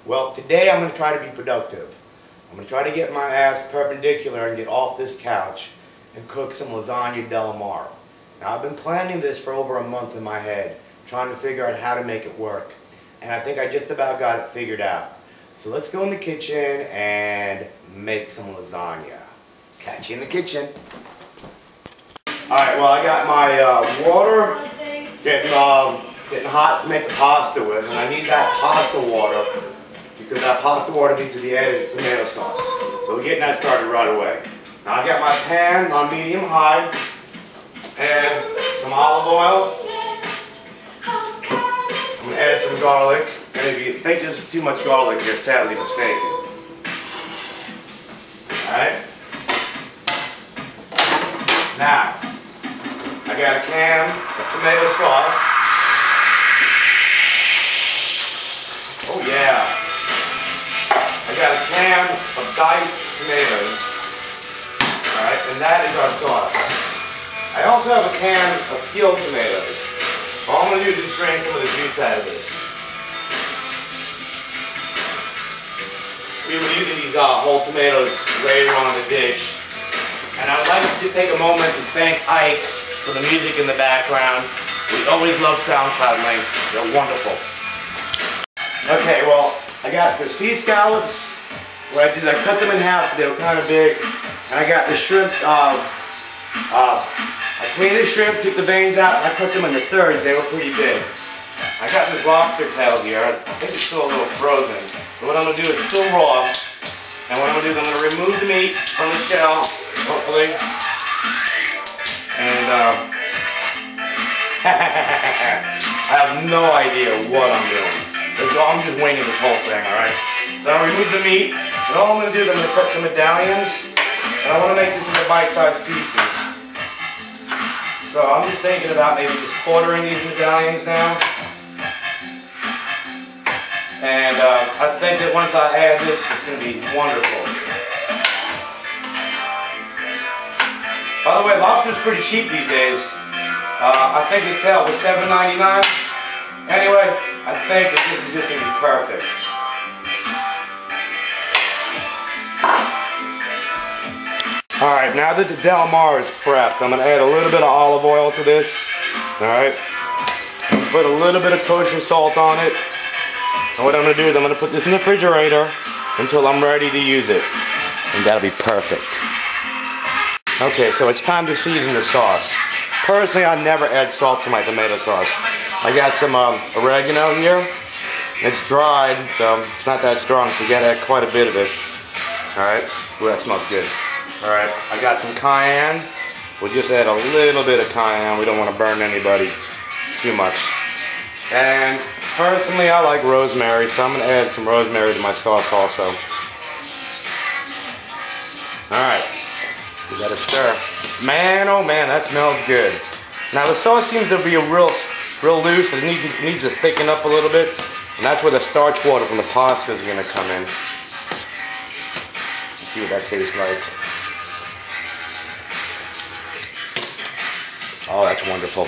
Well, today I'm going to try to be productive. I'm going to try to get my ass perpendicular and get off this couch and cook some lasagna del mar. Now, I've been planning this for over a month in my head, trying to figure out how to make it work. And I think I just about got it figured out. So let's go in the kitchen and make some lasagna. Catch you in the kitchen. Alright, well, I got my water getting hot to make the pasta with, and I need that pasta water because that pasta water needs to be added to tomato sauce. So we're getting that started right away. Now I got my pan on medium-high, and some olive oil. I'm going to add some garlic, and if you think this is too much garlic, you're sadly mistaken. Alright? Now, I got a can of tomato sauce. Oh yeah. I got a can of diced tomatoes. Alright, and that is our sauce. I also have a can of peeled tomatoes. All I'm going to do is just drain some of the juice out of this. We were using these whole tomatoes later on in the dish. And I would like to just take a moment to thank Ike for the music in the background. We always love SoundCloud links. They're wonderful. Okay, well, I got the sea scallops. What I did, I cut them in half. They were kind of big. And I got the shrimp. I cleaned the shrimp, took the veins out, and I cut them into thirds. They were pretty big. I got this lobster tail here. I think it's still a little frozen. So what I'm going to do is it's still raw. And what I'm going to do is I'm going to remove the meat from the shell, hopefully. And I have no idea what I'm doing. So I'm just winging this whole thing, alright? So I remove the meat, and all I'm going to do is I'm going to cut some medallions, and I want to make this into bite-sized pieces. So I'm just thinking about maybe just quartering these medallions now. And I think that once I add this, it's going to be wonderful. By the way, lobster's pretty cheap these days. I think this tail was $7.99. Anyway, I think that this is just going to be perfect. Alright, now that the del mar is prepped, I'm going to add a little bit of olive oil to this. Alright. Put a little bit of kosher salt on it. And what I'm going to do is I'm going to put this in the refrigerator until I'm ready to use it. And that'll be perfect. Okay, so it's time to season the sauce. Personally, I never add salt to my tomato sauce. I got some oregano here. It's dried, so it's not that strong, so you got to add quite a bit of it. Alright, ooh, that smells good. Alright, I got some cayenne. We'll just add a little bit of cayenne. We don't want to burn anybody too much. And personally, I like rosemary, so I'm going to add some rosemary to my sauce also. Alright, we got to stir. Man, oh man, that smells good. Now the sauce seems to be real loose. It needs to thicken up a little bit. And that's where the starch water from the pasta is going to come in. Let's see what that tastes like. Oh, that's wonderful.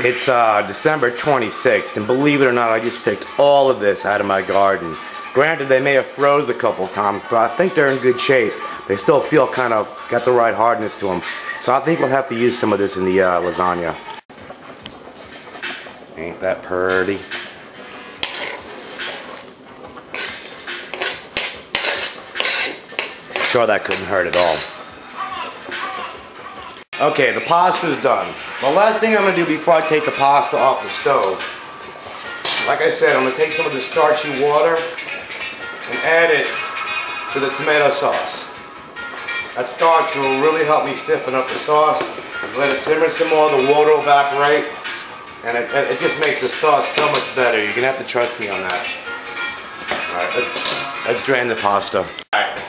It's December 26th, and believe it or not, I just picked all of this out of my garden. Granted, they may have froze a couple times, but I think they're in good shape. They still feel kind of, got the right hardness to them. So I think we'll have to use some of this in the lasagna. Ain't that pretty? Sure, that couldn't hurt at all. Okay, the pasta's done. The last thing I'm going to do before I take the pasta off the stove, like I said, I'm going to take some of the starchy water and add it to the tomato sauce. That starch will really help me stiffen up the sauce. Let it simmer some more, the water will evaporate, and it just makes the sauce so much better. You're going to have to trust me on that. Alright, let's drain the pasta. Alright,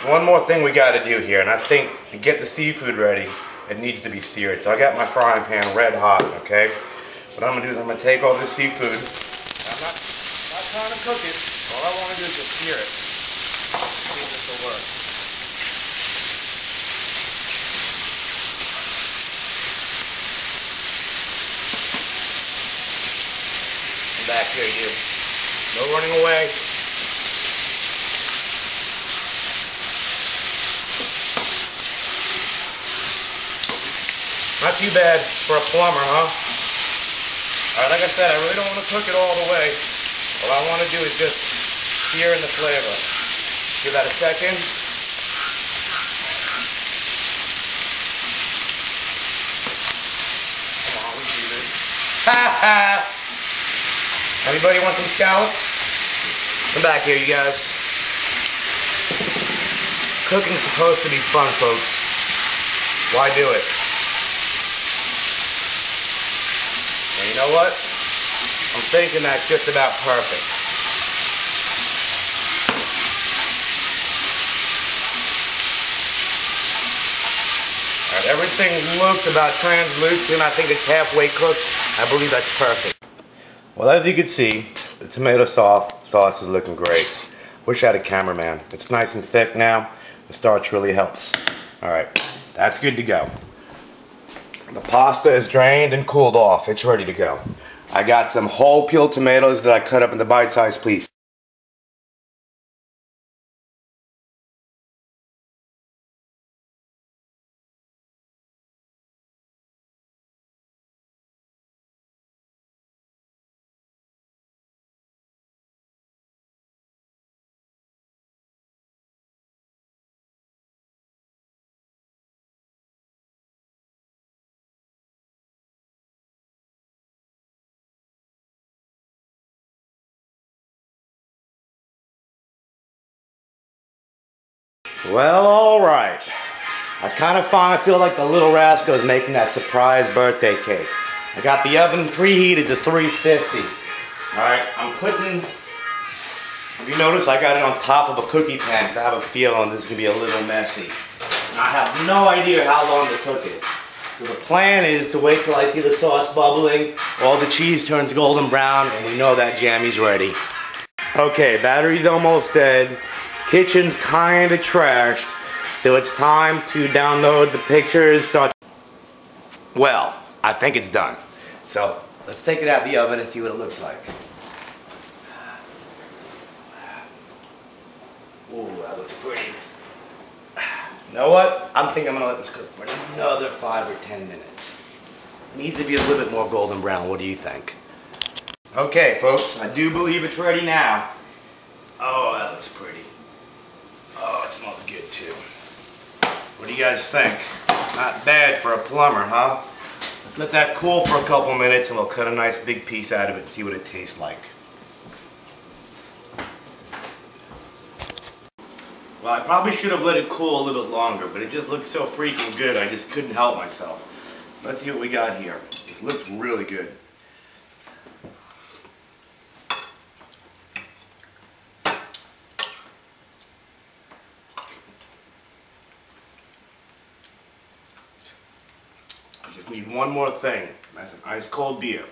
one more thing we got to do here, and I think to get the seafood ready, it needs to be seared. So I got my frying pan red hot, okay? What I'm going to do is I'm going to take all this seafood. I'm not trying to cook it. All I want to do is just sear it. See if this will work. here, you. No running away. Not too bad for a plumber, huh? Alright, like I said, I really don't want to cook it all the way. All I want to do is just sear in the flavor. Give that a second. Come on, let's do this. Ha ha! Anybody want some scallops? Come back here, you guys. Cooking's supposed to be fun, folks. Why do it? And you know what? I'm thinking that's just about perfect. Alright, everything looks about translucent. I think it's halfway cooked. I believe that's perfect. Well, as you can see, the tomato sauce is looking great. Wish I had a cameraman. It's nice and thick now. The starch really helps. Alright, that's good to go. The pasta is drained and cooled off. It's ready to go. I got some whole peeled tomatoes that I cut up into bite-sized pieces. Well, alright. I kind of feel like the little rascal is making that surprise birthday cake. I got the oven preheated to 350. Alright, I'm putting, if you notice, I got it on top of a cookie pan because I have a feeling this is going to be a little messy. And I have no idea how long to cook it. So the plan is to wait till I see the sauce bubbling, all the cheese turns golden brown, and we know that jammy's ready. Okay, battery's almost dead. Kitchen's kinda trashed, so it's time to download the pictures. Well, I think it's done. So let's take it out of the oven and see what it looks like. Ooh, that looks pretty. You know what? I'm thinking I'm gonna let this cook for another 5 or 10 minutes. Needs to be a little bit more golden brown. What do you think? Okay, folks, I do believe it's ready now. Oh, that looks pretty. Oh, it smells good too. What do you guys think? Not bad for a plumber, huh? Let's let that cool for a couple minutes and we'll cut a nice big piece out of it and see what it tastes like. Well, I probably should have let it cool a little bit longer, but it just looks so freaking good I just couldn't help myself. Let's see what we got here. It looks really good. Just need one more thing. That's an ice cold beer.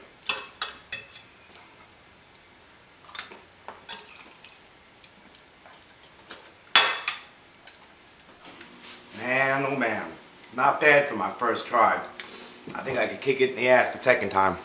Man, oh man. Not bad for my first try. I think I could kick it in the ass the second time.